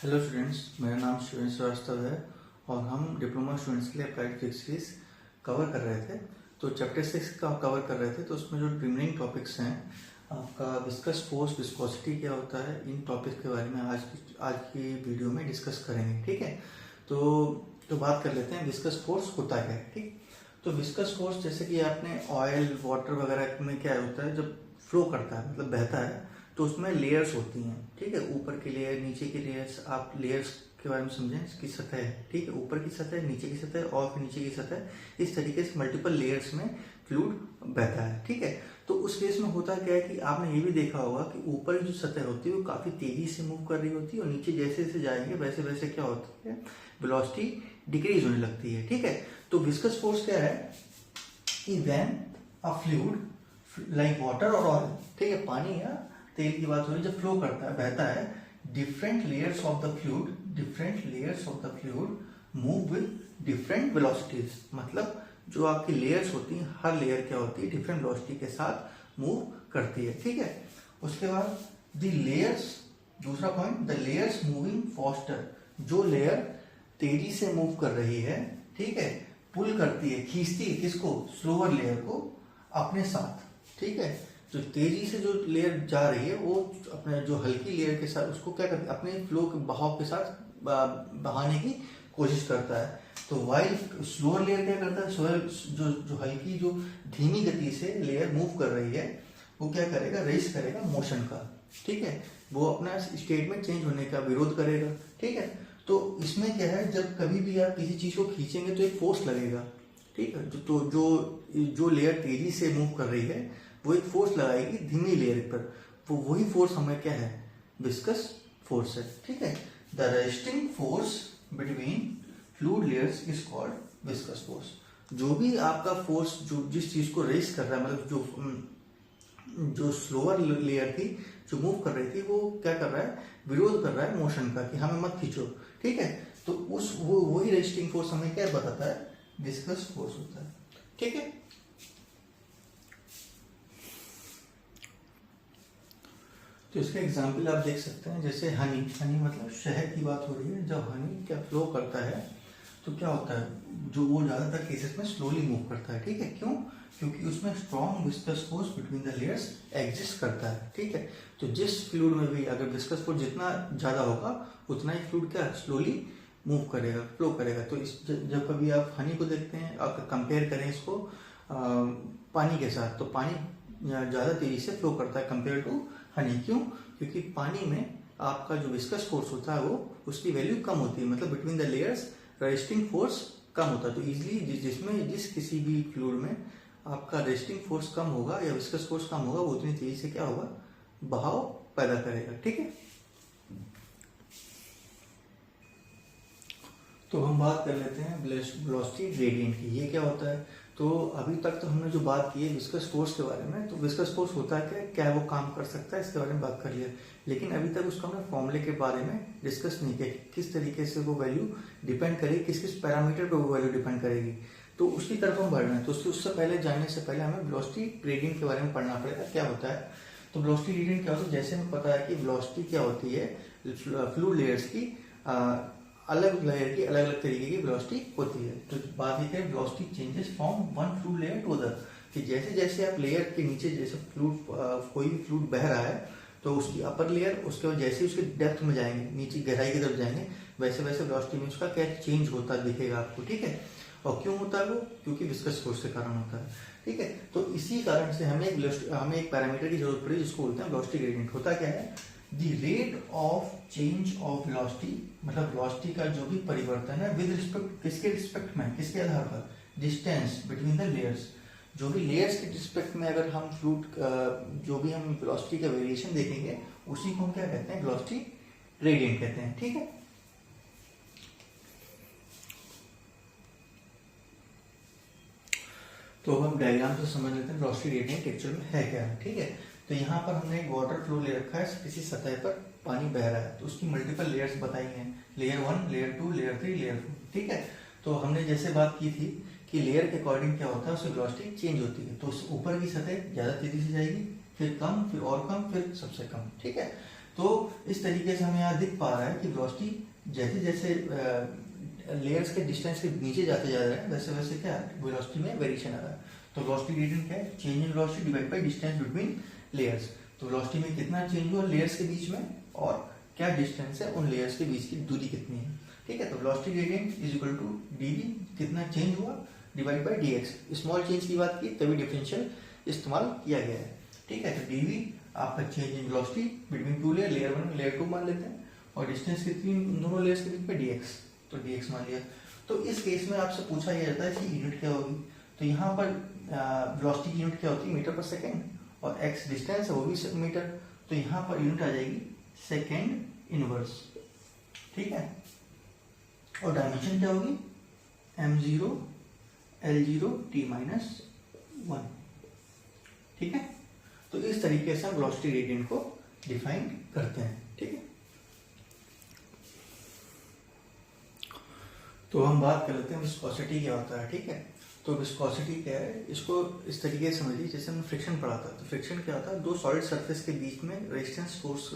Hello students, मेरा नाम शिवेंद्र श्रीवास्तव है और हम डिप्लोमा स्टूडेंट्स के लिए अप्लाइड फिजिक्स सीरीज कवर कर रहे थे। तो चैप्टर 6 का कवर कर रहे थे, तो उसमें जो रिमेनिंग टॉपिक्स हैं आपका विस्कस फोर्स, विस्कोसिटी क्या होता है, इन टॉपिक्स के बारे में आज की वीडियो में डिस्कस करेंगे। ठीक है, तो बात कर लेते हैं विस्कस फोर्स होता क्या है। ठीक, तो विस्कस फोर्स जैसे कि आपने ऑयल, वाटर वगैरह में क्या होता है, जब फ्लो करता है मतलब बहता है तो उसमें लेयर्स होती हैं। ठीक है, ऊपर की लेयर, नीचे की लेयर्स। आप लेयर्स के बारे में समझें, इसकी सतह है। ठीक है, ऊपर की सतह, नीचे की सतह और फिर नीचे की सतह, इस तरीके से मल्टीपल लेयर्स में फ्लूइड बहता है। ठीक है, तो उस केस में होता क्या है कि आपने ये भी देखा होगा कि ऊपर की जो सतह होती है वो काफी तेजी से मूव कर रही होती है और नीचे जैसे जैसे जाएंगे वैसे वैसे क्या होती है, वेलोसिटी डिक्रीज होने लगती है। ठीक है, तो विस्कस फोर्स क्या है कि when a fluid like water और ऑयल, ठीक है, पानी या तेल की बात हो रही है, जब फ्लो करता है, बहता है, different layers of the fluid move with different velocities. मतलब जो आपकी लेयर्स होती हैं, हर लेयर क्या होती है, डिफरेंट वेलोसिटी के साथ मूव करती है। ठीक है, उसके बाद द लेयर्स, दूसरा point, the layers moving faster, जो लेयर तेजी से मूव कर रही है, ठीक है, पुल करती है, खींचती है किसको, स्लोअर लेयर को अपने साथ। ठीक है, जो तेजी से जो लेयर जा रही है वो अपने जो हल्की लेयर के साथ उसको क्या करता है, अपने फ्लो के बहाव के साथ बहाने की कोशिश करता है। तो वाइल स्लोअर लेयर क्या करता है, स्लोअर जो हल्की, जो धीमी गति से लेयर मूव कर रही है वो क्या करेगा, रेस करेगा मोशन का। ठीक है, वो अपना स्टेट में चेंज होने का विरोध करेगा। ठीक है, तो इसमें क्या है, जब कभी भी आप किसी चीज को खींचेंगे तो एक फोर्स लगेगा। ठीक है, तो जो लेयर तेजी से मूव कर रही है वो एक फोर्स लगाएगी धीमी लेयर पर, वो वही फोर्स हमें क्या है, विस्कस फोर्स है। ठीक है, the resting force between fluid layers is called viscous force. जो भी आपका फोर्स जो जिस चीज को रेस कर रहा है, मतलब जो स्लोअर लेयर थी जो मूव कर रही थी वो क्या कर रहा है, विरोध कर रहा है मोशन का कि हमें मत खींचो। ठीक है, तो वही रेस्टिंग फोर्स हमें क्या बताता है, विस्कस फोर्स होता है। ठीक है, तो इसका एग्जाम्पल आप देख सकते हैं, जैसे हनी मतलब शहद की बात हो रही है। जब हनी क्या फ्लो करता है तो क्या होता है, जो वो ज्यादातर केसेस में स्लोली मूव करता है। ठीक है, क्यों, क्योंकि उसमें strong viscous force between the layers exist करता है। ठीक है, तो जिस फ्लूइड में भी अगर विस्कस फोर्स जितना ज्यादा होगा उतना ही फ्लूइड क्या स्लोली मूव करेगा, फ्लो करेगा। तो जब कभी आप हनी को देखते हैं, अगर कंपेयर करें इसको पानी के साथ, तो पानी ज्यादा तेजी से फ्लो करता है कंपेयर टू हनी। क्यों, क्योंकि पानी में आपका जो विस्कस फोर्स होता है वो उसकी वैल्यू कम होती है, मतलब between the layers resting force कम होता है। तो इजिली जिस किसी भी फ्लूइड में आपका रेस्टिंग फोर्स कम होगा या विस्कस फोर्स कम होगा, वो उतनी तेजी से क्या होगा, बहाव पैदा करेगा। ठीक है, तो हम बात कर लेते हैं वेलोसिटी ग्रेडियंट की। ये क्या होता है, तो अभी तक तो हमने जो बात की है विस्कस फोर्स के बारे में, तो विस्कस फोर्स होता है क्या वो काम कर सकता है, इसके बारे में बात कर लिया। लेकिन अभी तक उसका हमने फॉर्मूले के बारे में डिस्कस नहीं किया, किस तरीके से वो वैल्यू डिपेंड करेगी, किस किस पैरामीटर पर वो वैल्यू डिपेंड करेगी। तो उसकी तरफ हम बढ़ रहे हैं, तो उससे पहले जानने से पहले हमें वेलोसिटी ग्रेडियंट के बारे में पढ़ना पड़ेगा, क्या होता है। तो वेलोसिटी ग्रेडियंट क्या होता है, जैसे हमें पता है कि वेलोसिटी क्या होती है, फ्लूइड लेयर्स की अलग लेयर की अलग अलग तरीके की वेलोसिटी होती है। तो बात ये है, velocity changes from one fluid layer to other, कि जैसे जैसे आप लेयर के नीचे, जैसे फ्लूइड कोई भी फ्लूइड बह रहा है तो उसकी अपर लेयर, उसके बाद जैसे उसके डेप्थ में जाएंगे, नीचे गहराई की तरफ जाएंगे, वैसे वैसे वेलोसिटी में उसका क्या चेंज होता दिखेगा आपको। ठीक है, और क्यों होता है वो, क्योंकि विस्कस फोर्स के कारण होता है। ठीक है, तो इसी कारण से हमें एक पैरामीटर की जरूरत पड़ी जिसको बोलते हैं वेलोसिटी ग्रेडियंट। होता क्या है, the rate of change of velocity, मतलब वेलोसिटी का जो भी परिवर्तन है विद रिस्पेक्ट, किसके रिस्पेक्ट में, किसके आधार पर, डिस्टेंस बिटवीन द लेयर्स। जो भी लेयर्स के रिस्पेक्ट में अगर हम फ्लूइड जो भी हम वेलोसिटी का वेरिएशन देखेंगे उसी को हम क्या कहते हैं, वेलोसिटी ग्रेडियंट कहते हैं। ठीक है, तो हम डायग्राम से समझ लेते हैं वेलोसिटी ग्रेडियंट एक्चुअल में है क्या। ठीक है, तो यहाँ पर हमने एक वाटर फ्लो ले रखा है, किसी सतह पर पानी बह रहा है, तो उसकी मल्टीपल लेयर्स बताई हैं, लेयर 1, लेयर 2, लेयर 3, लेयर 4। ठीक है, तो हमने जैसे बात की थी कि लेयर के अकॉर्डिंग क्या होता है, उसकी वेलोसिटी चेंज होती है। तो उस ऊपर की सतह ज्यादा तेजी से जाएगी, फिर कम, फिर और कम, फिर सबसे कम। ठीक है, तो इस तरीके से हमें यहाँ दिख पा रहा है कि वेलोसिटी जैसे जैसे लेयर्स के डिस्टेंस के नीचे जाते जा रहे हैं वैसे वैसे क्या वेलोसिटी में वेरिएशन आ रहा है। तो वेलोसिटी ग्रेडियंट क्या है? Change in velocity divide by distance between layers. तो वेलोसिटी में कितना चेंज हुआ लेयर्स के बीच में और क्या डिस्टेंस है उन लेयर्स के बीच की दूरी कितनी है। ठीक है, तो velocity gradient is equal to dv, कितना चेंज हुआ, divide by dx। Small change की बात की तभी डिफरेंशियल इस्तेमाल किया गया है। ठीक है, तो dv आपका change in velocity between two layer, layer 1 layer 2 मान लेते हैं, और डिस्टेंस कितनी दोनों लेयर्स के बीच में dx, तो dx मान लिया। तो इस केस में आपसे पूछा यह जाता है कि यूनिट क्या होगी। तो यहाँ पर वेलोसिटी की यूनिट क्या होती है? मीटर पर सेकेंड, और x डिस्टेंस है वो भी मीटर, तो यहाँ पर यूनिट आ जाएगी सेकेंड इनवर्स। ठीक है, और डायमेंशन क्या होगी? m0 l0 t-1। ठीक है, तो इस तरीके से हम वेलोसिटी ग्रेडियंट को डिफाइन करते हैं। ठीक है, तो हम बात कर लेते हैं विस्कोसिटी क्या होता है। ठीक है, तो विस्कोसिटी क्या है, इसको इस तरीके से समझिए जैसे हमने फ्रिक्शन पढ़ा था। तो फ्रिक्शन क्या होता है? दो सॉलिड सरफेस के बीच में रेजिस्टेंस फोर्स,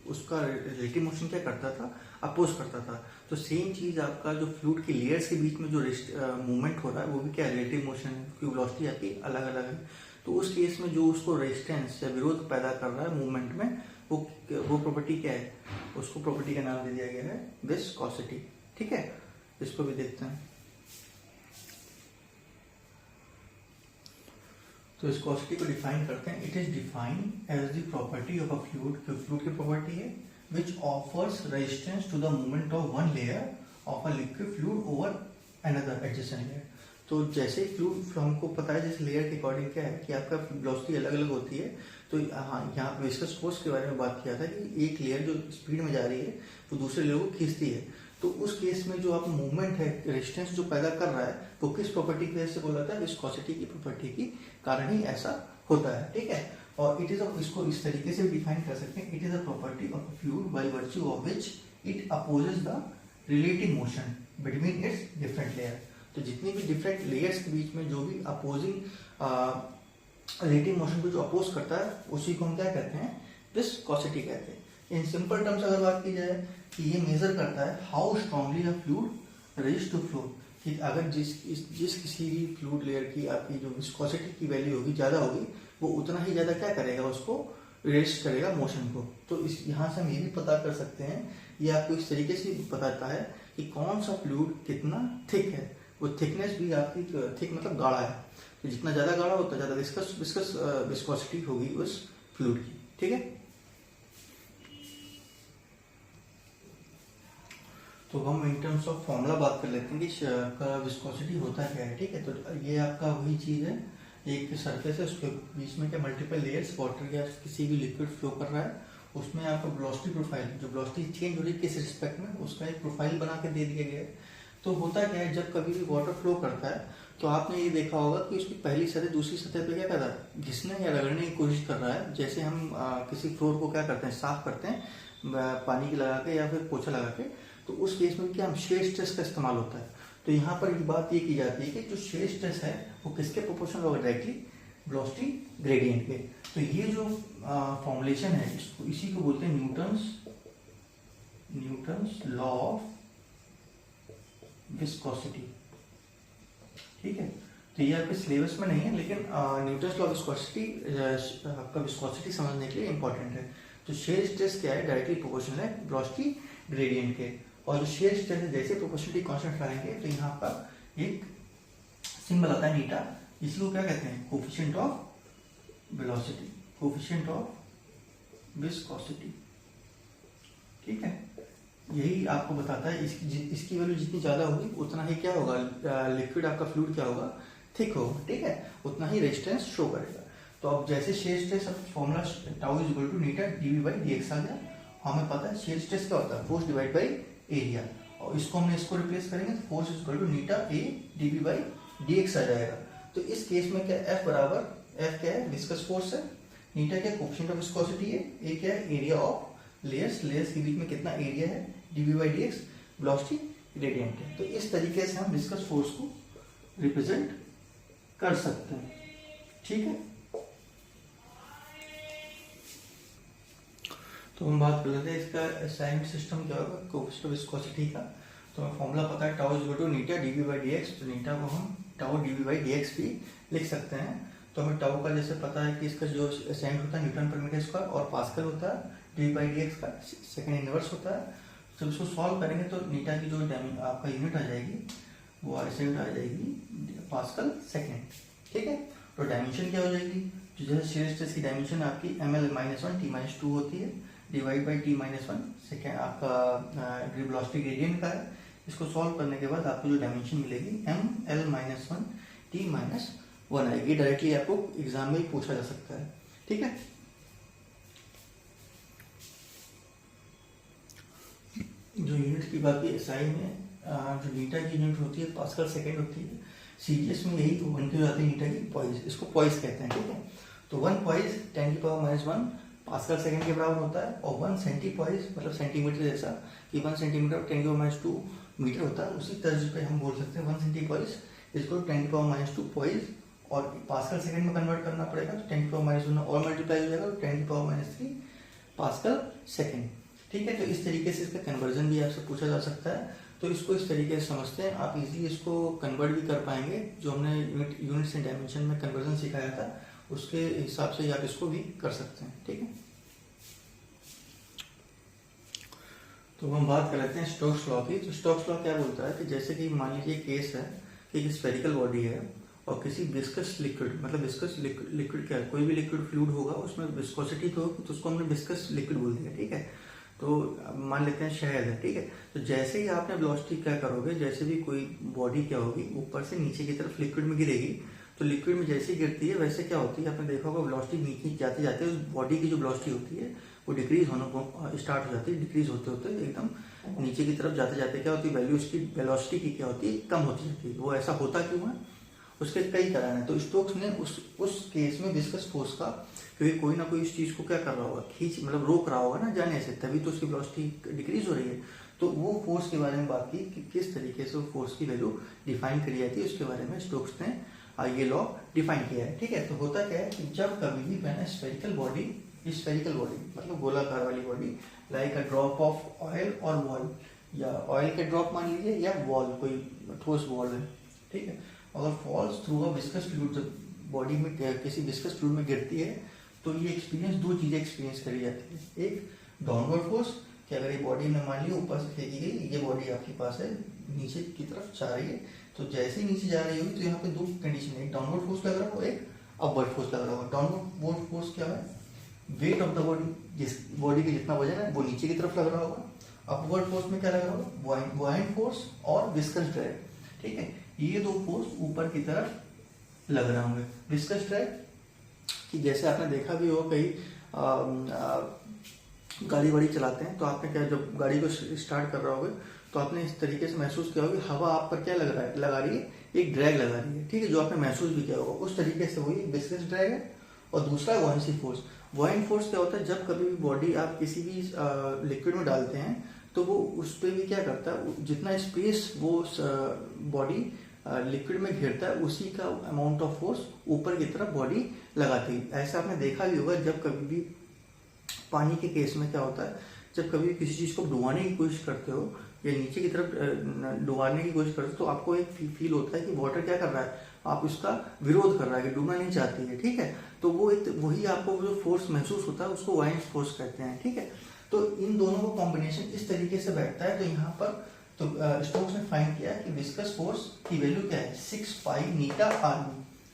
उसका रिलेटिव मोशन क्या करता था? अपोज करता था। तो सेम चीज आपका जो फ्लूइड की लेयर्स के बीच में जो मूवमेंट हो रहा है वो भी क्या रिलेटिव मोशन है, क्योंकि वेलोसिटी आपकी अलग अलग है। तो उस केस में जो उसको रेजिस्टेंस या विरोध पैदा कर रहा है मूवमेंट में, वो प्रॉपर्टी क्या है? उसको प्रॉपर्टी का नाम दे दिया गया है विस्कोसिटी। ठीक है, इसको भी देखते हैं। तो विस्कोसिटी को डिफाइन करते हैं। It is defined as the property of a fluid, fluid की प्रॉपर्टी है which offers resistance to the movement of one layer of a liquid fluid over another adjacent layer। तो जैसे फ्लूइड हमको पता है जैसे लेयर के अकॉर्डिंग क्या है कि आपका वेलोसिटी अलग अलग होती है। तो हाँ, यहाँ पे विस्कस फोर्स के बारे में बात किया था कि एक लेयर जो स्पीड में जा रही है वो दूसरे लेयर को खींचती है। तो उस केस में जो आप मूवमेंट है, रेजिस्टेंस जो पैदा कर रहा है वो किस प्रॉपर्टी की वजह से बोला था? विस्कोसिटी की प्रॉपर्टी की कारण ही ऐसा होता है। ठीक है, और इट इज इसको इस तरीके से डिफाइन कर सकते हैं। It is a property of a fluid by virtue of which it opposes the relative motion between its different layer. तो जितनी भी डिफरेंट लेयर्स के बीच में जो भी अपोजिंग रिलेटिव मोशन को जो अपोज करता है उसी को हम क्या कहते हैं? विस्कोसिटी कहते हैं। इन सिंपल टर्म्स अगर बात की जाए कि ये मेजर करता है how strongly a fluid resist to flow, कि अगर जिस किसी भी फ्लूइड लेयर की आपकी जो विस्कोसिटी की वैल्यू होगी ज्यादा होगी, वो उतना ही ज्यादा क्या करेगा? उसको रेजिस्ट करेगा मोशन को। तो इस यहाँ से हम ये भी पता कर सकते हैं, ये आपको इस तरीके से बताता है कि कौन सा फ्लूइड कितना थिक है। वो थिकनेस भी आपकी थिक मतलब गाढ़ा है, तो जितना ज्यादा गाढ़ा होता है ज्यादा विस्कोसिटी होगी उस फ्लूइड की। ठीक है, तो हम इन टर्म्स ऑफ फॉर्मूला बात कर लेते हैं कि विस्कोसिटी होता क्या है। ठीक है, तो ये आपका वही चीज है, एक सरफेस है उसके बीच में क्या मल्टीपल लेयर्स, वाटर या किसी भी लिक्विड फ्लो कर रहा है, उसमें आपका वेलोसिटी प्रोफाइल, जो वेलोसिटी चेंज हो रही है किस रिस्पेक्ट में, उसका एक प्रोफाइल बना के दे दिया गया है। तो होता क्या है, जब कभी भी वाटर फ्लो करता है तो आपने ये देखा होगा कि उसकी पहली सतह दूसरी सतह पे क्या कर रहा है? घिसने या रगड़ने की कोशिश कर रहा है। जैसे हम किसी फ्लोर को क्या करते हैं? साफ करते हैं पानी की लगा के या फिर पोछा लगा के। तो उस केस में क्या हम शेयर स्ट्रेस का इस्तेमाल होता है। तो यहाँ पर ये बात ये की जाती है कि जो शेयर स्ट्रेस है वो किसके प्रोपोर्शनल होगा? डायरेक्टली वेलोसिटी ग्रेडियंट के। तो ये जो फॉर्मुलेशन है इसको इसी को बोलते हैं न्यूटन्स लॉ ऑफ विस्कोसिटी। ठीक है, तो ये आपके सिलेबस में नहीं है, लेकिन न्यूटन्स लॉ ऑफ विस्कोसिटी आपका विस्कोसिटी समझने के लिए इंपॉर्टेंट है। तो शेयर स्ट्रेस क्या है? डायरेक्टली प्रोपोर्शनल है वेलोसिटी ग्रेडियंट के। और जो शेयर स्ट्रेस है जैसे प्रोपोर्शनलिटी कांस्टेंट करेंगे तो यहाँ पर एक सिंबल आता है नीटा, इसको क्या कहते हैं? Coefficient of velocity, coefficient of viscosity. ठीक है, यही आपको बताता है इसकी वैल्यू जितनी ज्यादा होगी उतना ही क्या होगा? लिक्विड आपका फ्लूइड क्या होगा? थिक होगा। ठीक है, उतना ही रेजिस्टेंस शो करेगा। तो अब जैसे shear stress formula tau is equal to eta dv by dx आ गया। हमें पता है शेयर स्ट्रेस क्या होता है? फोर्स डिवाइड बाई एरिया, और इसको हमने इसको रिप्लेस करेंगे तो force is equal to eta A dv by dx आ जाएगा। तो इस केस में क्या F बराबर, F क्या है? विस्कस फोर्स है, नीटा क्या कोफिशिएंट ऑफ विस्कोसिटी है, ए क्या है? एरिया ऑफ लेयर्स, लेयर्स के बीच में कितना एरिया है, dv by dx velocity gradient है। तो इस तरीके से हम विस्कस फोर्स को रिप्रेजेंट कर सकते हैं। ठीक है, तो हम बात कर लेते हैं इसका असाइंड सिस्टम क्या होगा कोएफिशिएंट ऑफ विस्कोसिटी का। तो हमें फॉर्मूला पता है tau is equal to eta dv by D x. तो नीटा को हम tau DV by D x भी लिख सकते हैं। तो हमें टाउ का जैसे पता है कि इसका जो असाइंड होता है न्यूटन पर मीटर स्क्वायर और पास्कल होता है, डीवी बाई डी एक्स का सेकंड इनवर्स होता है। जब इसको सॉल्व करेंगे तो नीटा की जो आपका यूनिट आ जाएगी वो ऐसे यूनिट आ जाएगी पास्कल सेकेंड। ठीक है, तो डायमेंशन क्या हो जाएगी, तो जैसे शियर स्ट्रेस की डायमेंशन आपकी ml-1 t-2 होती है डिवाइड बाई t-1 सेकेंड आपका वेलोसिटी ग्रेडियंट का है। इसको सॉल्व करने के बाद आपको जो डायमेंशन मिलेगी ml-1 t-1 आएगी। डायरेक्टली आपको एग्जाम में ही पूछा जा सकता है। ठीक है, जो यूनिट की बात की एसआई में जो नीटा की यूनिट होती है पास्कल सेकेंड होती है। सीजीएस में यही वन की जाती है नीटा की पॉइस, इसको पॉइस कहते हैं। ठीक है, तो 1 पॉइस 10⁻⁻1 पास्कल सेकेंड के बराबर होता है और 1 सेंटीपॉइस मतलब सेंटीमीटर जैसा कि 1 सेंटीमीटर 10⁻2 मीटर होता है। उसी तर्ज पे हम बोल सकते हैं 1 सेंटीपॉइस इसको 10⁻2 पॉइस और पास्कल सेकेंड में कन्वर्ट करना पड़ेगा तो 10⁻1 और मल्टीप्लाई हो जाएगा तो 10⁻3 पास्कल सेकेंड। ठीक है, तो इस तरीके से इसका कन्वर्जन भी आपसे पूछा जा सकता है। तो इसको इस तरीके से समझते हैं, आप इजीली इसको कन्वर्ट भी कर पाएंगे। जो हमने यूनिट्स एंड डायमेंशन में कन्वर्जन सिखाया था उसके हिसाब से आप इसको भी कर सकते हैं। ठीक है, तो हम बात कर लेते हैं स्टोक्स लॉ की। तो स्टोक्स लॉ क्या बोलता है कि जैसे कि मान लीजिए केस है कि एक स्फेरिकल बॉडी है और किसी विस्कस लिक्विड मतलब विस्कस लिक्विड क्या है, कोई भी लिक्विड फ्लूइड होगा उसमें विस्कोसिटी तो होगी तो उसको हमने विस्कस लिक्विड बोल दिया। ठीक है, तो मान लेते हैं शहद है। ठीक है, तो जैसे ही आपने वेलोसिटी क्या करोगे, जैसे भी कोई बॉडी क्या होगी ऊपर से नीचे की तरफ लिक्विड में गिरेगी तो लिक्विड में जैसे ही गिरती है वैसे क्या होती है, आपने देखा होगा वेलोसिटी नीचे जाते जाते उस बॉडी की जो वेलोसिटी होती है वो डिक्रीज होना स्टार्ट हो जाती है। डिक्रीज होते होते एकदम नीचे की तरफ जाते जाते क्या होती है, वैल्यू उसकी वेलोसिटी की क्या होती है, कम होती जाती है। वो ऐसा होता क्यों है, उसके कई कारण है। तो स्टोक्स ने उस केस में विस्कस फोर्स का, क्योंकि कोई ना कोई इस चीज को क्या कर रहा होगा, खींच मतलब रोक रहा होगा ना जाने से, तभी तो उसकी वेलोसिटी डिक्रीज हो रही है। तो वो फोर्स के बारे में बात की कि किस तरीके से वो फोर्स की वैल्यू डिफाइन करी जाती है, उसके बारे में स्टोक्स ने ये लॉ डिफाइन किया है। ठीक है, तो होता क्या है कि जब कभी भी मैंने स्फेरिकल बॉडी मतलब गोलाकार वाली body like a drop of oil और वॉल, या ऑयल के ड्रॉप मान लीजिए या वॉल कोई ठोस वॉल है। ठीक है, अगर falls through a viscous fluid, जब बॉडी में किसी विस्कस फ्लूइड में गिरती है तो ये एक्सपीरियंस दो चीजें एक्सपीरियंस करी जाती है। एक डाउनवर्ड फोर्स कि अगर ये बॉडी में मान ली ऊपर से फेंकी गई, ये बॉडी आपके पास है नीचे की तरफ जा रही है, तो जैसे ही नीचे जा रही होगी तो यहाँ पे दो कंडीशन है, एक डाउनवर्ड फोर्स लग रहा होगा, एक अपवर्ड फोर्स लग रहा होगा। डाउनवर्ड फोर्स क्या है, वेट ऑफ द बॉडी, जिस बॉडी का जितना वजन है वो नीचे की तरफ लग रहा होगा। अपवर्ड फोर्स में क्या लग रहा होगा, बुआयंट फोर्स और विस्कस ड्रैग। ठीक है, ये दो फोर्स ऊपर की तरफ लग रहे होंगे। विस्कस ड्रैग कि जैसे आपने देखा भी हो कहीं गाड़ी वाड़ी चलाते हैं तो आपने क्या, जब गाड़ी को स्टार्ट कर रहा होगा तो आपने इस तरीके से महसूस किया होगा हवा आप पर क्या लगा रही है, एक ड्रैग लगा रही है। ठीक है, जो आपने महसूस भी किया होगा उस तरीके से वही विस्कस ड्रैग है। और दूसरा बुआयंसी फोर्स। बुआयंट फोर्स क्या होता है, जब कभी भी बॉडी आप किसी भी लिक्विड में डालते हैं तो वो उस पर भी क्या करता है, जितना स्पेस वो बॉडी लिक्विड में घेरता है उसी का अमाउंट ऑफ फोर्स ऊपर की तरफ बॉडी लगाती है। ऐसा आपने देखा भी होगा जब कभी भी पानी के केस में क्या होता है, जब कभी किसी चीज को डुबाने की कोशिश करते हो या नीचे की तरफ डुबाने की कोशिश करते हो तो आपको एक फील होता है कि वाटर क्या कर रहा है, आप उसका विरोध कर रहा है कि डूबना नहीं चाहती है। ठीक है, तो वो वही आपको जो फोर्स महसूस होता है उसको बुआयंट फोर्स कहते हैं। ठीक है, तो इन दोनों का कॉम्बिनेशन इस तरीके से बैठता है। तो यहाँ पर तो स्टोक्स ने फाइंड किया कि विस्कस फोर्स की वैल्यू क्या है, 6 पाई नीटा आर।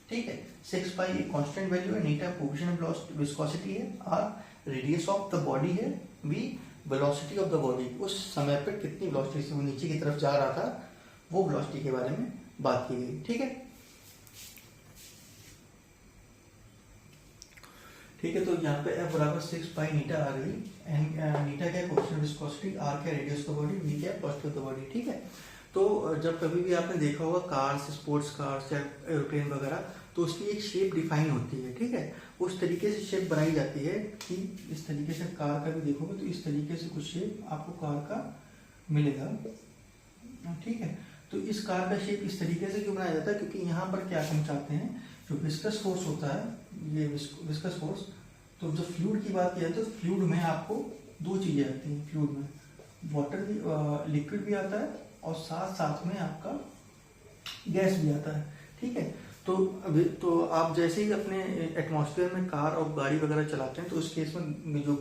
ठीक है, 6 पाई एक कांस्टेंट वैल्यू है, नीटा कोएफिशिएंट ऑफ विस्कोसिटी है, R radius of the body है, V velocity of the body, उस समय पर कितनी वेलोसिटी से वो नीचे की तरफ जा रहा था वो वेलोसिटी के बारे में बात की गई। ठीक है, ठीक है, तो यहाँ पे F बराबर 6 पाई नीटा आ रही एंड नीटा क्या कोएफिशिएंट विस्कोसिटी, आर क्या radius of the body, V क्या वेलोसिटी ऑफ द बॉडी। ठीक है, तो जब कभी भी आपने देखा होगा कार्स, स्पोर्ट्स कार्स या एरोप्लेन वगैरह, तो उसकी एक शेप डिफाइन होती है। ठीक है, उस तरीके से शेप बनाई जाती है कि इस तरीके से कार का भी देखोगे तो इस तरीके से कुछ शेप आपको कार का मिलेगा। ठीक है, तो इस कार का शेप इस तरीके से क्यों बनाया जाता है, क्योंकि यहाँ पर क्या हम चाहते हैं, जो विस्कस फोर्स होता है, ये विस्कस फोर्स, तो जब फ्लूइड की बात की जाए तो फ्लूइड में आपको दो चीजें आती हैं फ्लूइड में, वाटर भी, लिक्विड भी आता है और साथ साथ में आपका गैस भी आता है, ठीक है। तो आप जैसे ही अपने एटमॉस्फेयर में कार और गाड़ी वगैरह चलाते हैं, तो उस केस में जो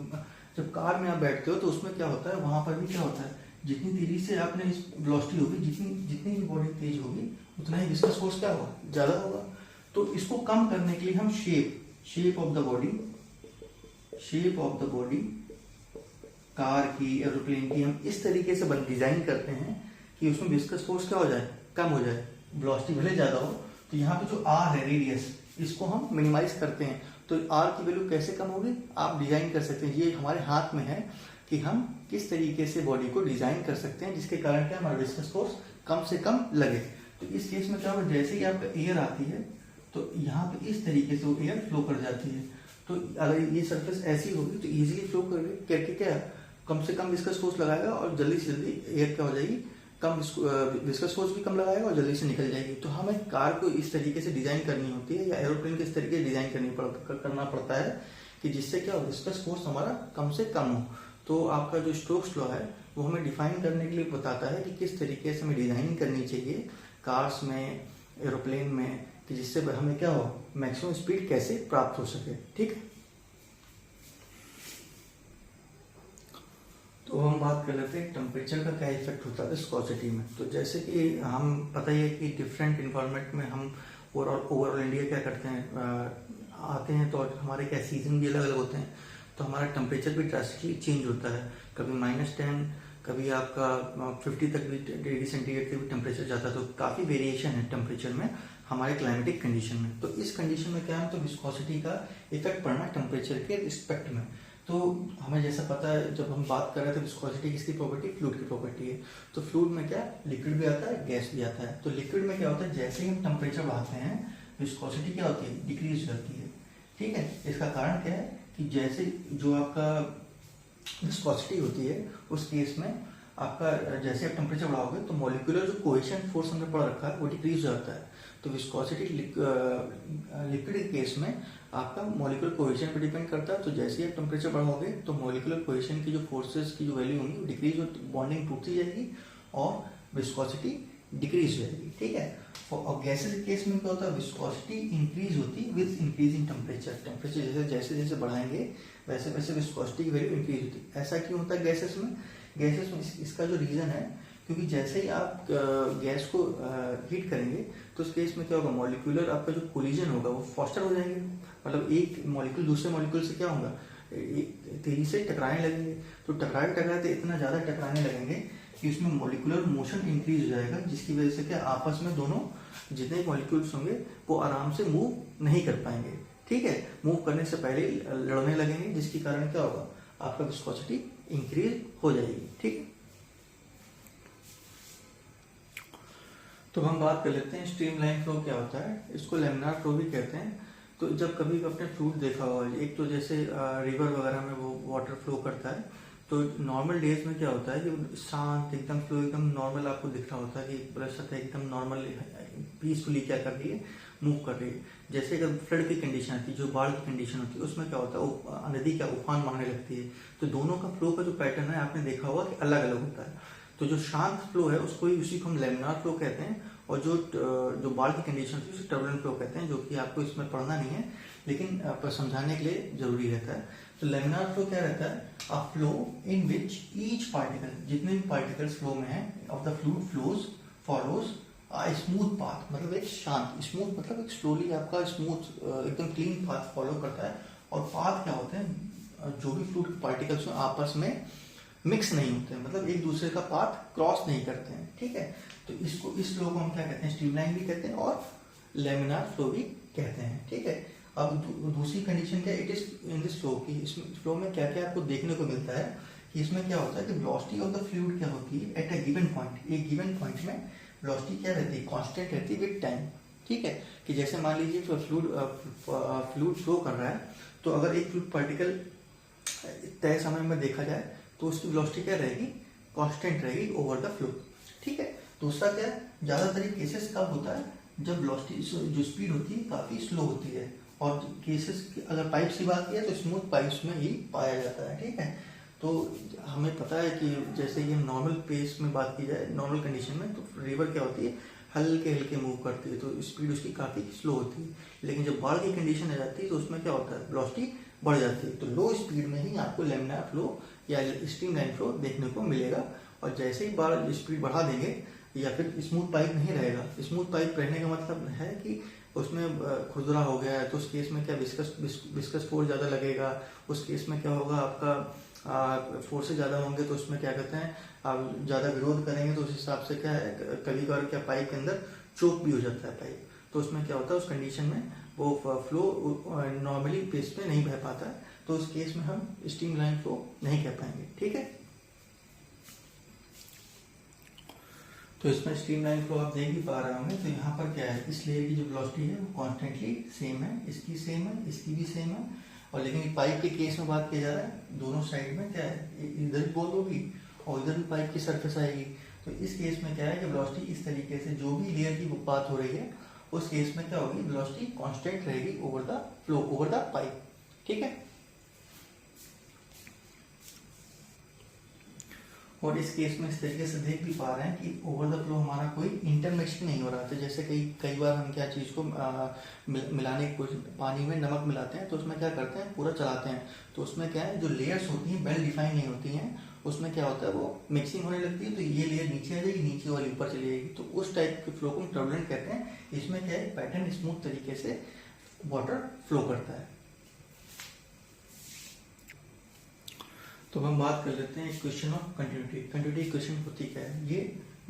जब कार में आप बैठते हो तो उसमें क्या होता है, वहां पर भी क्या होता है, जितनी तेजी से आपने इस वेलोसिटी होगी, जितनी भी बॉडी तेज होगी उतना ही विस्कस फोर्स क्या होगा, ज्यादा होगा। तो इसको कम करने के लिए हम shape of the body car की, एरोप्लेन की हम इस तरीके से डिजाइन करते हैं कि उसमें विस्कस फोर्स क्या हो जाए, कम हो जाए। वेलोसिटी भले ज्यादा हो, तो यहाँ पे जो आर है, रेडियस, इसको हम मिनिमाइज करते हैं। तो आर की वैल्यू कैसे कम होगी, आप डिजाइन कर सकते हैं। ये हमारे हाथ में है कि हम किस तरीके से बॉडी को डिजाइन कर सकते हैं जिसके कारण क्या हमारा विस्कस फोर्स कम से कम लगे। तो इस केस में क्या होगा, जैसे ही आपका एयर आती है तो यहाँ पे इस तरीके से वो एयर फ्लो कर जाती है। तो अगर ये सरफेस ऐसी होगी तो इजीली फ्लो करके क्या कम से कम विस्कस फोर्स लगाएगा और जल्दी से जल्दी एयर क्या हो जाएगी, कम विस्कस फोर्स भी कम लगाएगा और जल्दी से निकल जाएगी। तो हमें कार को इस तरीके से डिजाइन करनी होती है या एरोप्लेन को इस तरीके से डिजाइन करना पड़ता है कि जिससे क्या विस्कस फोर्स हमारा कम से कम हो। तो आपका जो स्टोक्स लॉ है वो हमें डिफाइन करने के लिए बताता है कि किस तरीके से हमें डिजाइनिंग करनी चाहिए कार्स में, एरोप्लेन में, कि जिससे हमें क्या हो, मैक्सिमम स्पीड कैसे प्राप्त हो सके, ठीक है। तो हम बात कर लेते हैं टेम्परेचर का क्या इफेक्ट होता है विस्कोसिटी में। तो जैसे कि हम पता ही है कि डिफरेंट इन्वायरमेंट में हम ओवरऑल इंडिया क्या करते हैं, आते हैं तो हमारे क्या सीजन भी अलग अलग होते हैं, तो हमारा टेम्परेचर भी ड्रास्टिकली चेंज होता है। कभी -10, कभी आपका 50 तक भी डिग्री सेंटीग्रेड के भी टेम्परेचर जाता है। तो काफ़ी वेरिएशन है टेम्परेचर में हमारे क्लाइमेटिक कंडीशन में। तो इस कंडीशन में क्या है, तो विस्कोसिटी का इफेक्ट पड़ना टेम्परेचर के रिस्पेक्ट में। तो हमें जैसा पता है, जब हम बात कर रहे थे विस्कोसिटी किसकी प्रॉपर्टी, फ्लूइड की प्रॉपर्टी है। तो फ्लूइड में क्या लिक्विड भी आता है, गैस भी आता है। तो लिक्विड में क्या होता है, जैसे ही हम टेम्परेचर बढ़ाते हैं विस्कोसिटी क्या होती है, डिक्रीज हो जाती है, ठीक है। इसका कारण क्या है कि जैसे जो आपका विस्कोसिटी होती है उस केस में आपका जैसे आप टेम्परेचर बढ़ाओगे तो मॉलिक्यूलर जो कोहेशन फोर्स हमने पढ़ रखा है वो डिक्रीज हो जाता है। तो विस्कोसिटी लिक्विड के केस में आपका मॉलिक्यूलर कोहेशन पर डिपेंड करता है। तो जैसे ही आप टेम्परेचर बढ़ाओगे तो मॉलिक्यूलर कोहेशन की जो फोर्सेस की जो वैल्यू होगी वो डिक्रीज हो, बॉन्डिंग टूटती जाएगी और विस्कोसिटी डिक्रीज हो जाएगी, ठीक है। और गैसेस के केस में क्या होता है, विस्कोसिटी इंक्रीज होती है विद इंक्रीजिंग टेम्परेचर। टेम्परेचर जैसे जैसे बढ़ाएंगे वैसे वैसे विस्कोसिटी की वैल्यू इंक्रीज होती है। ऐसा क्यों होता है गैसेस में, इसका जो रीजन है, क्योंकि जैसे ही आप गैस को हीट करेंगे तो उस केस में क्या होगा, मॉलिक्यूलर आपका जो कोलिजन होगा वो फास्टर हो जाएंगे। मतलब एक मॉलिक्यूल दूसरे मॉलिक्यूल से क्या होगा, तेजी से टकराने लगेंगे। तो टकराते इतना ज्यादा टकराने लगेंगे कि उसमें मॉलिक्यूलर मोशन इंक्रीज हो जाएगा, जिसकी वजह से क्या आपस में दोनों जितने मॉलिक्यूल्स होंगे वो आराम से मूव नहीं कर पाएंगे, ठीक है। मूव करने से पहले लड़ने लगेंगे, जिसके कारण क्या होगा, आपका विस्कोसिटी इंक्रीज हो जाएगी, ठीक है। तो हम बात कर लेते हैं स्ट्रीमलाइन फ्लो क्या होता है। इसको लेमिनार फ्लो भी कहते हैं। तो जब कभी आपने फ्लूइड देखा होगा, एक तो जैसे रिवर वगैरह में वो वाटर फ्लो करता है, तो नॉर्मल डेज में क्या होता है कि शांत एकदम फ्लो एकदम नॉर्मल आपको दिख रहा होता है कि ब्रश एकदम नॉर्मल पीसफुली क्या कर रही है, मूव कर रही है। जैसे अगर फ्लड की कंडीशन आती है, जो बाढ़ की कंडीशन होती है, उसमें क्या होता है नदी का उफान मारने लगती है। तो दोनों का फ्लो का जो पैटर्न है आपने देखा होगा कि अलग अलग होता है। तो जो शांत फ्लो है उसको ही उसी को हम लेमिनार फ्लो कहते हैं, और जो बाढ़ की कंडीशन होती है उसे टर्बुलेंट फ्लो कहते हैं, जो कि आपको इसमें पढ़ना नहीं है लेकिन समझाने के लिए जरूरी रहता है। तो लेमिनार फ्लो क्या रहता है, a flow in which each particle, जितने भी पार्टिकल्स फ्लो में है of the fluid flows follows a smooth path. मतलब एक शांत, स्मूथ मतलब एक स्लोली आपका स्मूथ एकदम क्लीन पाथ फॉलो करता है। और पाथ क्या होते हैं, जो भी फ्लूइड पार्टिकल्स आपस में मिक्स नहीं होते हैं, मतलब एक दूसरे का पाथ क्रॉस नहीं करते हैं, ठीक है। तो इस फ्लो को हम क्या कहते हैं, स्ट्रीमलाइन भी कहते हैं और लेमिनार फ्लो भी कहते हैं, ठीक है। अब दूसरी कंडीशन क्या, it is in this flow की, इस फ्लो में क्या क्या आपको देखने को मिलता है कि इसमें क्या होता है कि वेलोसिटी ऑफ द फ्लूइड क्या होती है एट अ गिवन पॉइंट। एक गिवन पॉइंट में वेलोसिटी क्या रहती है, कांस्टेंट रहती है विद टाइम, ठीक है। कि जैसे मान लीजिए फ्लूइड फ्लो कर रहा है, तो अगर एक फ्लूइड पार्टिकल तय समय में देखा जाए तो उसकी वेलोसिटी क्या रहेगी, कांस्टेंट रहेगी ओवर द फ्लो, ठीक है। दूसरा क्या है, ज्यादातर केसेस कब होता है, जब वेलोसिटी जो स्पीड होती है काफी स्लो होती है, और केसेस अगर पाइप्स की बात की तो स्मूथ पाइप्स में ही पाया जाता है, ठीक है। तो हमें पता है कि जैसे कि नॉर्मल पेस में बात की जाए, नॉर्मल कंडीशन में, तो रिवर क्या होती है, हल्के हल्के मूव करती है, तो स्पीड उसकी काफ़ी स्लो होती है। लेकिन जब बाढ़ की कंडीशन आ जाती है तो उसमें क्या होता है, वेलोसिटी बढ़ जाती है। तो लो स्पीड में ही आपको लैमिनार फ्लो या स्ट्रीमलाइन फ्लो देखने को मिलेगा। और जैसे ही बाढ़ स्पीड बढ़ा देंगे या फिर स्मूथ पाइप नहीं रहेगा, स्मूथ पाइप रहने का मतलब है कि उसमें खुरदुरा हो गया है, तो उस केस में क्या विस्कस फोर्स ज़्यादा लगेगा। उस केस में क्या होगा, आपका फोर्सेस ज़्यादा होंगे तो उसमें क्या कहते हैं, आप ज़्यादा विरोध करेंगे तो उस हिसाब से क्या है, कभी कभार क्या पाइप के अंदर चोक भी हो जाता है पाइप। तो उसमें क्या होता है, उस कंडीशन में वो फ्लो नॉर्मली पेस पे नहीं बह पाता है, तो उस केस में हम स्ट्रीमलाइन फ्लो नहीं कह पाएंगे। ठीक है, तो इसमें स्ट्रीमलाइन फ्लो आप देख भी पा रहे होंगे। तो यहाँ पर क्या है, इस लेयर की जो वेलोसिटी है वो कॉन्स्टेंटली सेम है, इसकी सेम है, इसकी भी सेम है। और लेकिन पाइप के केस में बात किया जा रहा है, दोनों साइड में क्या है, इधर भी बॉल होगी और इधर भी पाइप की सरफेस आएगी। तो इस केस में क्या है कि वेलोसिटी इस तरीके से, जो भी लेयर की बात हो रही है उस केस में क्या होगी, वेलोसिटी कांस्टेंट रहेगी over the flow, over the pipe. ठीक है, और इस केस में इस तरीके से देख भी पा रहे हैं कि ओवर द फ्लो हमारा कोई इंटरमिक्सिंग नहीं हो रहा था। जैसे कई बार हम क्या चीज़ को मिलाने की कोशिश, पानी में नमक मिलाते हैं तो उसमें क्या करते हैं, पूरा चलाते हैं, तो उसमें क्या है, जो लेयर्स होती हैं वेल डिफाइन नहीं होती हैं, उसमें क्या होता है, वो मिक्सिंग होने लगती है, तो ये लेयर नीचे आ जाएगी, नीचे वाली ऊपर चली जाएगी। तो उस टाइप के फ्लो को हम टर्बुलेंट कहते हैं। इसमें क्या है, पैटर्न स्मूथ तरीके से वाटर फ्लो करता है। तो हम बात कर लेते हैं question of continuity. Continuity question होती क्या है, ये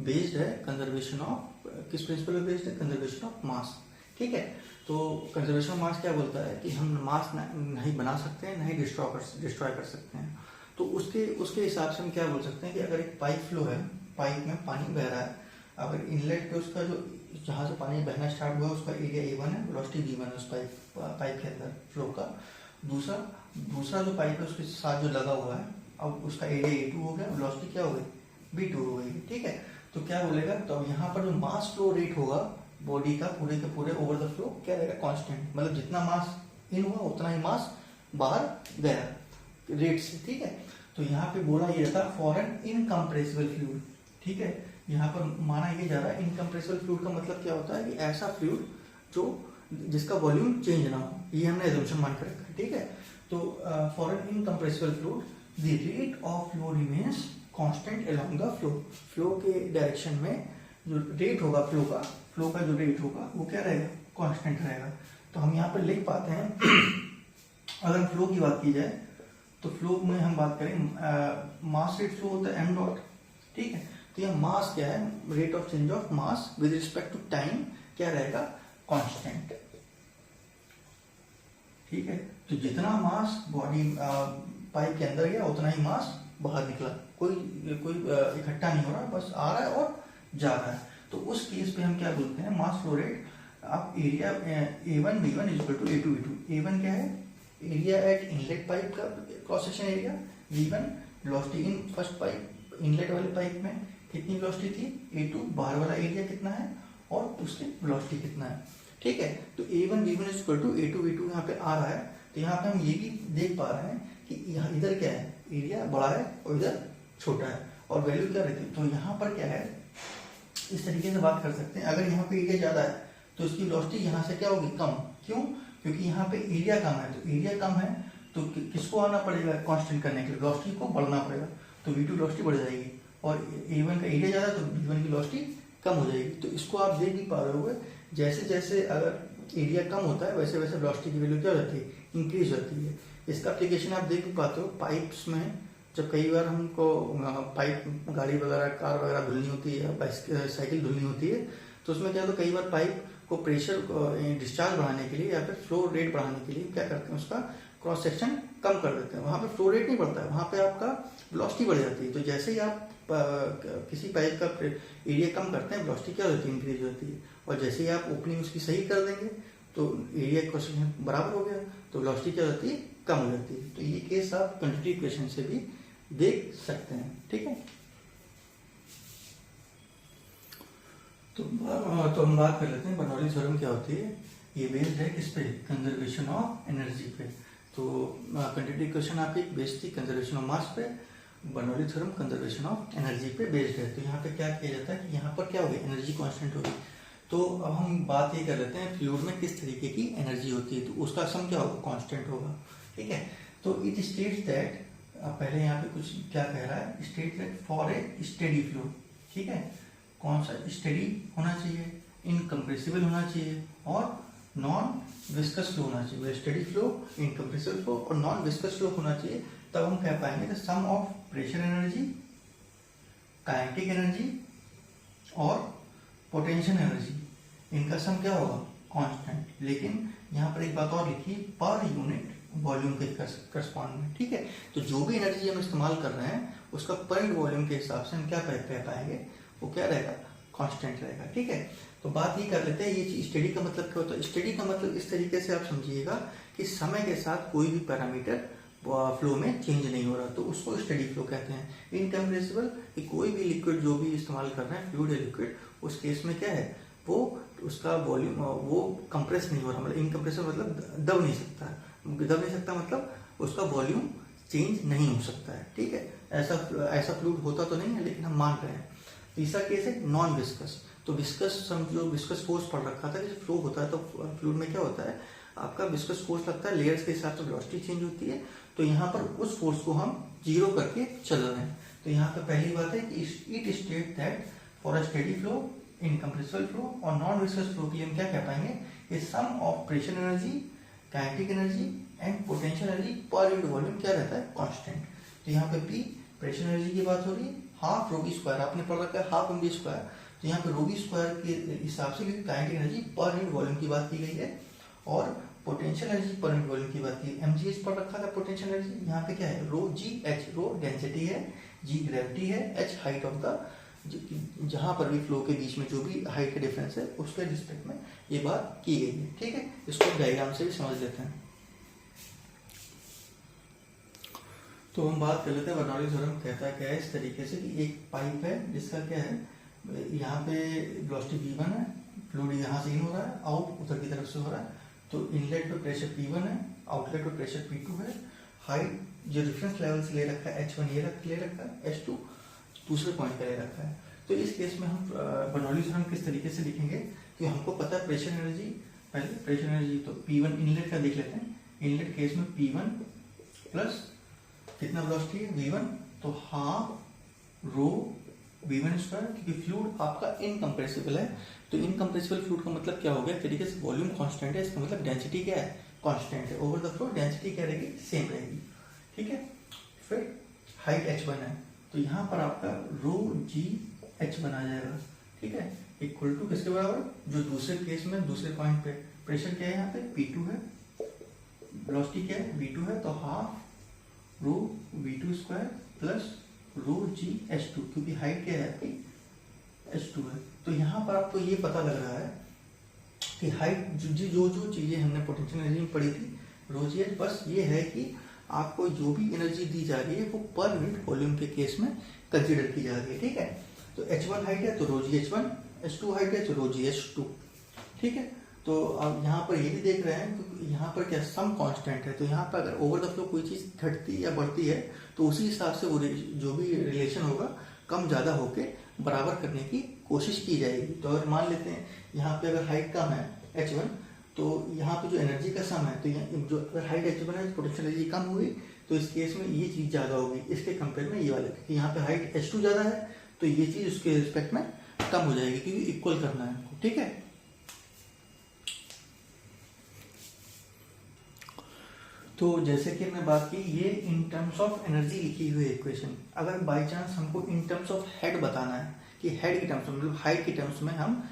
बेस्ड है कंजर्वेशन ऑफ, किस प्रिंसिपल पे बेस्ड है, कंजर्वेशन ऑफ मास। ठीक है, तो कंजर्वेशन ऑफ मास क्या बोलता है कि हम मास नहीं बना सकते हैं, नहीं डिस्ट्रॉय कर सकते हैं। तो उसके हिसाब से हम क्या बोल सकते हैं कि अगर एक पाइप फ्लो है, पाइप में पानी बह रहा है, अगर इनलेट पे उसका जो, जहाँ से पानी बहना स्टार्ट हुआ उसका एरिया A1 है, वेलोसिटी V1 है उस पाइप के अंदर फ्लो का। दूसरा जो पाइप है उसके साथ जो लगा हुआ है, अब उसका एरिया A2 हो गया, वेलोसिटी क्या हो गई, V2 हो गई। ठीक है, तो क्या बोलेगा, तो अब यहाँ पर जो मास फ्लो रेट होगा बॉडी का पूरे के पूरे ओवर द फ्लो क्या रहेगा, कांस्टेंट। मतलब जितना मास इन हुआ उतना ही मास बाहर गया रेट से। ठीक है, तो यहाँ पे बोला ये था फॉर एन इनकम्प्रेसिबल फ्लूइड। ठीक है, यहाँ पर माना ये जा रहा है इनकम्प्रेसिबल फ्लूइड का मतलब क्या होता है कि ऐसा फ्लूइड जो जिसका वॉल्यूम चेंज ना हो, ये हमने एजम्पशन मान कर रखा है। ठीक है, तो for an incompressible fluid the rate of flow remains constant along the flow. Flow के डायरेक्शन में जो रेट होगा फ्लो का जो रेट होगा वो क्या रहेगा, कांस्टेंट रहेगा। तो हम यहाँ पर लिख पाते हैं अगर फ्लो की बात की जाए तो फ्लो में हम बात करें, मास रेट फ्लो होता है m डॉट। ठीक है, तो यह मास क्या है, rate of change of mass with respect to time क्या रहेगा, कांस्टेंट। ठीक है, तो जितना मास बॉडी पाइप के अंदर गया उतना ही मास बाहर निकला, कोई इकट्ठा नहीं हो रहा, बस आ रहा है और जा रहा है। तो उस केस पे हम क्या बोलते हैं, मास फ्लो रेट। आप area A1 B1 equal to A2 V2। A1 क्या है, एरिया एट इनलेट पाइप का cross section area. V1 velocity in first pipe, inlet वाले पाइप में कितनी वेलोसिटी थी, A2 बाहर वाला एरिया कितना है और उसकी वेलोसिटी कितना है। ठीक है, तो A1 B1 equal to A2 V2 यहाँ पे आ रहा है। तो यहाँ पे हम ये भी देख पा रहे हैं कि यहाँ इधर क्या है, एरिया बड़ा है और इधर छोटा है और वैल्यू क्या रहती है। तो यहाँ पर क्या है, इस तरीके से बात कर सकते हैं, अगर यहाँ पे एरिया ज्यादा है तो इसकी वेलोसिटी यहाँ से क्या होगी, कम। क्यों, क्योंकि यहाँ पे एरिया कम है, तो एरिया कम है तो किसको आना पड़ेगा, कांस्टेंट करने के लिए वेलोसिटी को बढ़ना पड़ेगा। तो V2 वेलोसिटी बढ़ जाएगी और A1 का एरिया ज्यादा तो V1 की वेलोसिटी कम हो जाएगी। तो इसको आप देख भी पा रहे होंगे, जैसे जैसे अगर एरिया कम होता है वैसे वैसे वेलोसिटी की वैल्यू क्या हो जाती है, इंक्रीज होती है। इसका एप्लीकेशन आप देख भी पाते हो पाइप्स में, जब कई बार हमको पाइप गाड़ी वगैरह कार वगैरह धुलनी होती है या साइकिल धुलनी होती है, तो उसमें क्या होता है, कई बार पाइप को प्रेशर डिस्चार्ज बढ़ाने के लिए या फिर फ्लो रेट बढ़ाने के लिए क्या करते हैं, उसका क्रॉस सेक्शन कम कर देते हैं। वहाँ पे फ्लो रेट नहीं बढ़ता है, वहाँ पे आपका वेलोसिटी बढ़ जाती है। तो जैसे ही आप किसी पाइप का एरिया कम करते हैं, वेलोसिटी क्या होती है, इंक्रीज होती है। और जैसे ही आप ओपनिंग उसकी सही कर देंगे तो एरिया क्रॉस सेक्शन बराबर हो गया, तो वेलोसिटी क्या होती है, कम हो जाती है। तो ये केस आप कंटिन्यूटी इक्वेशन से भी देख सकते हैं। ठीक है, तो हम बात कर लेते हैं बर्नौली थ्योरम क्या होती है। ये बेस्ड है किस पे, कंजर्वेशन ऑफ एनर्जी पे। तो कंटिन्यूटी क्वेश्चन आपकी बेस्ड थी कंजर्वेशन ऑफ मास पे, Bernoulli theorem conservation of energy पे बेस्ड है। तो यहाँ पे क्या किया जाता है कि यहाँ पर क्या होगी, एनर्जी कांस्टेंट होगी। तो अब हम बात ये कर लेते हैं फ्लूइड में किस तरीके की एनर्जी होती है, तो उसका सम क्या होगा, कांस्टेंट होगा। ठीक है, तो इट स्टेट्स दैट, पहले यहाँ पे कुछ क्या कह रहा है, state that for a steady flow, ठीक है, कौन सा स्टेडी होना चाहिए, इनकम्प्रेसिबल होना चाहिए और नॉन विस्कस फ्लो होना चाहिए। स्टेडी फ्लो, इनकम्प्रेसिबल फ्लो और नॉन विस्कस फ्लो होना चाहिए, तब हम कह पाएंगे the sum of pressure energy, kinetic energy और पोटेंशियल एनर्जी, इनका सम क्या होगा, कांस्टेंट। लेकिन यहाँ पर एक बात और लिखी, पर यूनिट वॉल्यूम के करस्पॉन्ड में। ठीक है, तो जो भी एनर्जी हम इस्तेमाल कर रहे हैं उसका पर यूनिट वॉल्यूम के हिसाब से हम क्या कह पाएंगे, वो क्या रहेगा, कांस्टेंट रहेगा। ठीक है, तो बात ये कर लेते हैं, ये चीज स्टडी का मतलब क्या होता है। स्टडी का मतलब इस तरीके से आप समझिएगा कि समय के साथ कोई भी पैरामीटर फ्लो में चेंज नहीं हो रहा, तो उसको स्टडी फ्लो कहते हैं। इनकम्प्रेसिबल, कि कोई भी लिक्विड जो भी इस्तेमाल कर रहे हैं, फ्लूइड या लिक्विड, उस केस में क्या है, वो उसका वॉल्यूम वो कंप्रेस नहीं हो रहा, मतलब इनकम्प्रेसिबल मतलब दब नहीं सकता है, दब नहीं सकता मतलब उसका वॉल्यूम चेंज नहीं हो सकता है। ठीक है, ऐसा फ्लूइड होता तो नहीं है, लेकिन हम मान रहे हैं। तीसरा केस है नॉन विस्कस। तो विस्कस, समझो विस्कस फोर्स पढ़ रखा था कि फ्लो होता है तो फ्लूइड में क्या होता है, आपका विस्कस फोर्स लगता है, लेयर्स के हिसाब से वेलोसिटी चेंज होती है। तो यहाँ पर उस फोर्स को हम जीरो करके चल रहे हैं। तो यहाँ पे पहली बात है कि it state that for a steady flow, incompressible flow और नॉन विस्कस फ्लो के लिए हम क्या कह पाएंगे, ये sum of pressure energy, kinetic energy and potential energy per unit volume क्या रहता है, कांस्टेंट। तो यहाँ पे पी प्रेशर एनर्जी की बात हो रही है, हाफ रो बी स्क्वायर, आपने पढ़ रखा है हाफ एम बी स्क्वायर। तो यहाँ पे रो बी स्क्वायर के हिसाब से kinetic energy per unit volume की बात की गई है और potential energy per unit volume की बात की, एमजीएच पर रखा था पोटेंशियल एनर्जी। यहाँ पे क्या है, रो जी एच, रो डेंसिटी है, जी ग्रेविटी है, एच हाइट ऑफ द, जहां पर भी फ्लो के बीच में जो भी हाइट का डिफरेंस है उसके रिस्पेक्ट में ये बात की गई है। ठीक है, इसको डायग्राम से भी समझ लेते हैं। तो हम बात कर लेते हैं बर्नौली थ्योरम कहता है क्या है, इस तरीके से कि एक पाइप है जिसका क्या है, यहाँ पे वेलोसिटी v1 है, फ्लूइड यहाँ से इन हो रहा है, आउट उधर की तरफ से हो रहा है। तो इनलेट पे प्रेशर P1 है, आउटलेट पे प्रेशर P2 है, हाइट जो रेफरेंस लेवल से ले रखा है H1 ये ले रखा है, H2 दूसरे पॉइंट पे ले रखा है। तो इस केस में हम बर्नौली थ्योरम किस तरीके से लिखेंगे कि हमको पता है प्रेशर एनर्जी, पहले प्रेशर एनर्जी तो P1 इनलेट का देख लेते हैं। इनलेट केस में P1 प्लस कितना वेलोसिटी है V1, तो हाफ रो V1 स्क्वायर, क्योंकि फ्लूइड आपका इनकम्प्रेसिबल है। तो इनकम्प्रेसिबल फ्लूइड का मतलब क्या हो गया, तरीके से वॉल्यूम कांस्टेंट है, इसका मतलब डेंसिटी क्या है, कांस्टेंट है। ओवर द फ्लो डेंसिटी क्या रहेगी, सेम रहेगी। ठीक है, फिर हाइट h1 है, तो यहाँ पर आपका रो जी h1 आ जाएगा। ठीक है, इक्वल टू किसके बराबर, जो दूसरे केस में दूसरे पॉइंट पे प्रेशर क्या है, यहाँ पे P2 है, वेलोसिटी क्या है V2 है, तो half rho V2 square plus rho g H2, क्योंकि हाइट क्या है आपकी H2 है। तो यहाँ पर आपको ये पता लग रहा है कि हाइट जो चीजें हमने पोटेंशियल एनर्जी में पढ़ी थी, रो जी एच, बस ये है कि आपको जो भी एनर्जी दी जा रही है वो पर यूनिट वॉल्यूम के केस में कंसीडर की जा रही है। ठीक है, तो H1 हाइट है तो रो जी H1, H2 हाइट है तो रो जी H2। ठीक है, तो आप यहाँ पर ये भी देख रहे हैं कि यहाँ पर क्या सम कांस्टेंट है, तो यहाँ पर अगर ओवर द फ्लो कोई चीज घटती या बढ़ती है तो उसी हिसाब से वो जो भी रिलेशन होगा कम ज्यादा होके बराबर करने की कोशिश की जाएगी। तो अगर मान लेते हैं यहाँ पे अगर हाइट कम है H1, तो यहाँ पे जो एनर्जी का सम है, तो जो अगर हाइट H1 है पोटेंशियल एनर्जी कम हुई, तो इस केस में ये चीज ज्यादा होगी इसके कंपेयर में ये वाले, क्योंकि यहाँ पे हाइट H2 ज्यादा है तो ये चीज उसके रिस्पेक्ट में कम हो जाएगी, क्योंकि इक्वल करना है हमको। ठीक है, तो जैसे कि हमने बात की, ये इन टर्म्स ऑफ एनर्जी लिखी हुई इक्वेशन, अगर बाय चांस हमको इन टर्म्स ऑफ हेड बताना है कि हेड की टर्म्स में, मतलब हाइट की टर्म्स में हम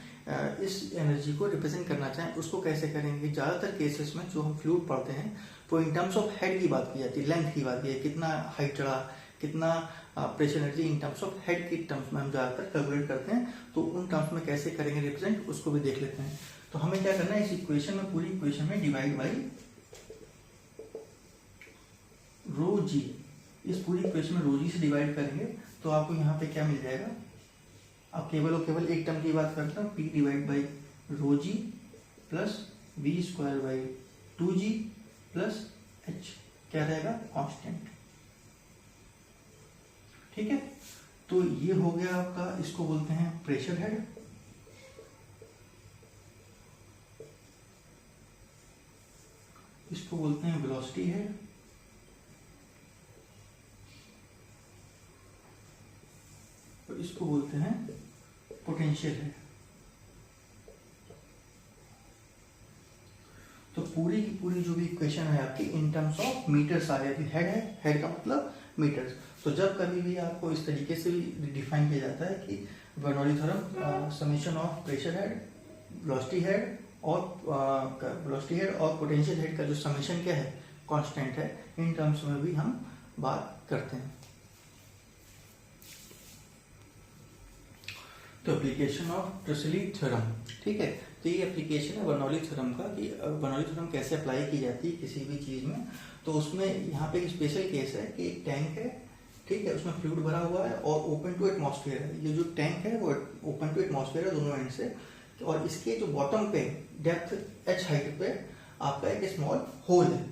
इस एनर्जी को रिप्रेजेंट करना चाहें, उसको कैसे करेंगे। ज्यादातर केसेस में जो हम फ्लूइड पढ़ते हैं तो इन टर्म्स ऑफ हेड की बात की जाती है, लेंथ की बात की है, कितना हाइट चढ़ा, कितना pressure energy, in terms of head की टर्म्स में हम ज्यादातर कैलकुलेट करते हैं। तो उन टर्म्स में कैसे करेंगे रिप्रेजेंट, उसको भी देख लेते हैं। तो हमें क्या करना है, इस इक्वेशन में, पूरी इक्वेशन में डिवाइड बाई रो जी, इस पूरी इक्वेशन में रो जी से डिवाइड करेंगे तो आपको यहाँ पे क्या मिल जाएगा। अब केवल और केवल एक टर्म की बात करता हूँ, P divide by rho G plus V square by 2g plus H क्या रहेगा, कांस्टेंट। ठीक है, तो ये हो गया आपका, इसको बोलते हैं प्रेशर हेड। इसको बोलते हैं वेलोसिटी हेड। और इसको बोलते हैं पोटेंशियल हेड। तो पूरी की पूरी जो भी इक्वेशन है आपकी इन टर्म्स ऑफ मीटर्स आ जाती है। हेड है, हेड का मतलब मीटर्स। तो जब कभी भी आपको इस तरीके से भी डिफाइन किया जाता है कि Bernoulli theorem summation of pressure head, velocity head और पोटेंशियल हेड का जो समेशन क्या है, कांस्टेंट है, इन टर्म्स में भी हम बात करते हैं। तो एप्लीकेशन ऑफ ट्रेसली थ्योरम, ठीक है, तो ये एप्लीकेशन है बर्नौली थ्योरम का कि बर्नौली थ्योरम कैसे अप्लाई की जाती है किसी भी चीज में। तो उसमें यहाँ पे एक स्पेशल केस है कि एक टैंक है, ठीक है, उसमें फ्लूइड भरा हुआ है और ओपन टू एटमॉस्फेयर है। ये जो टैंक है वो ओपन टू एटमॉस्फेयर है दोनों एंड से, और इसके जो बॉटम पे डेप्थ एच हाइट पे आपका एक स्मॉल होल है।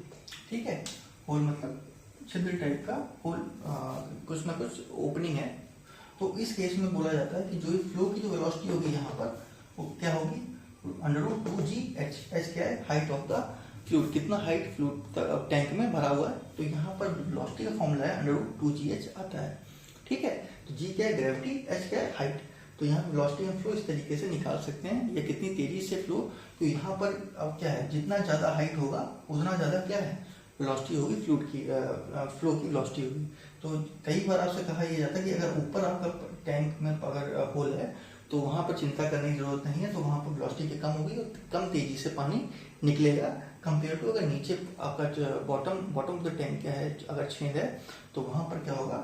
ठीक है, होल मतलब छिद्र टाइप का होल, कुछ ना कुछ ओपनिंग है। तो इस केस में बोला जाता है कि जो फ्लो की जो वेलोसिटी होगी यहाँ पर वो क्या होगी, √2gh। एच क्या है, हाइट ऑफ द फ्लूइड, कितना हाइट फ्लूइड टैंक में भरा हुआ है। तो यहाँ पर वेलोसिटी का फॉर्मूला है √2gh आता है। ठीक है, तो g क्या है, ग्रेविटी, h क्या है, हाइट। तो यहाँ पे वेलोसिटी हम फ्लो इस तरीके से निकाल सकते हैं, या कितनी तेजी से फ्लो। तो यहाँ पर अब क्या है, जितना ज्यादा हाइट होगा उतना ज्यादा क्या है, वेलोसिटी होगी, फ्लूइड की फ्लो की वेलोसिटी होगी। तो कई बार आपसे कहा यह जाता है कि अगर ऊपर आपका टैंक में अगर होल है तो वहां पर चिंता करने की जरूरत नहीं है, तो वहां पर वेलोसिटी कम होगी और कम तेजी से पानी निकलेगा कंपेयर टू अगर नीचे आपका बॉटम ऑफ द टैंक क्या है, अगर छेद है तो वहां पर क्या होगा,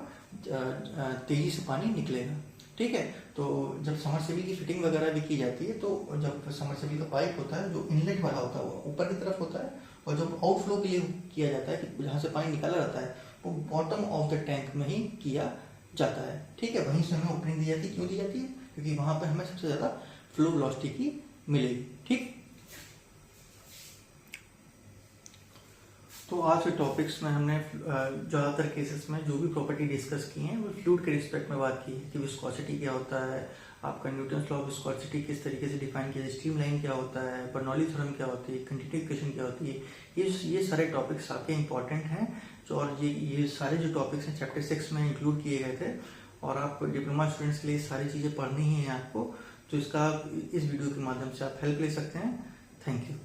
तेजी से पानी निकलेगा। ठीक है, तो जब समरसेबल की फिटिंग वगैरह भी की जाती है, तो जब समरसेबल का पाइप होता है जो इनलेट वाला होता है वो ऊपर की तरफ होता है, और जब आउटफ्लो के लिए किया जाता है कि जहाँ से पानी निकाला जाता है वो बॉटम ऑफ द टैंक में ही किया जाता है। ठीक है, वहीं से हमें ओपनिंग दी जाती है। क्यों दी जाती है, क्योंकि वहां पर हमें सबसे ज्यादा फ्लो वेलोसिटी की मिलेगी। ठीक, तो आज के टॉपिक्स में हमने ज़्यादातर केसेस में जो भी प्रॉपर्टी डिस्कस की हैं वो फ्लूइड के रिस्पेक्ट में बात की है कि विस्कोसिटी क्या होता है, आपका न्यूटन्स लॉ ऑफ विस्कोसिटी किस तरीके से डिफाइन किया है, स्ट्रीम लाइन क्या होता है, बर्नौली थ्योरम क्या होती है, कंटिन्यूटी इक्वेशन क्या होती है। ये सारे टॉपिक्स आपके इंपॉर्टेंट हैं। और ये सारे जो टॉपिक्स हैं चैप्टर 6 में इंक्लूड किए गए थे, और आप डिप्लोमा स्टूडेंट्स के लिए सारी चीज़ें पढ़नी ही हैं आपको। तो इसका इस वीडियो के माध्यम से आप हेल्प ले सकते हैं। Thank you.